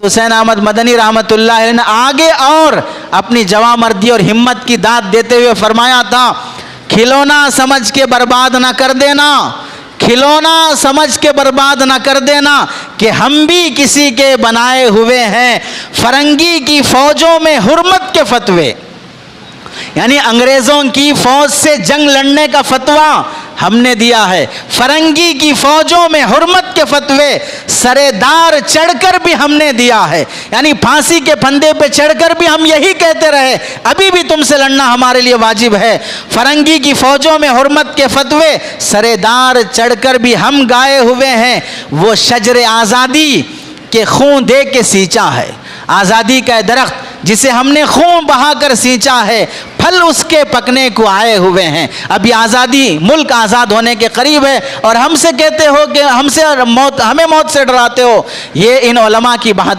حسین احمد مدنی رحمۃ اللہ علیہ نے آگے اور اپنی جواں مردی اور ہمت کی داد دیتے ہوئے فرمایا تھا، کھلونا سمجھ کے برباد نہ کر دینا، کھلونا سمجھ کے برباد نہ کر دینا کہ ہم بھی کسی کے بنائے ہوئے ہیں، فرنگی کی فوجوں میں حرمت کے فتوے، یعنی انگریزوں کی فوج سے جنگ لڑنے کا فتویٰ ہم نے دیا ہے، فرنگی کی فوجوں میں حرمت کے فتوے سرے دار چڑھ کر بھی ہم نے دیا ہے، یعنی پھانسی کے پھندے پہ چڑھ کر بھی ہم یہی کہتے رہے ابھی بھی تم سے لڑنا ہمارے لیے واجب ہے، فرنگی کی فوجوں میں حرمت کے فتوے سرے دار چڑھ کر بھی ہم گائے ہوئے ہیں، وہ شجر آزادی کے خون دے کے سینچا ہے، آزادی کا درخت جسے ہم نے خون بہا کر سینچا ہے، پھل اس کے پکنے کو آئے ہوئے ہیں، اب یہ آزادی ملک آزاد ہونے کے قریب ہے اور ہم سے کہتے ہو کہ ہمیں موت سے ڈراتے ہو، یہ ان علماء کی بہت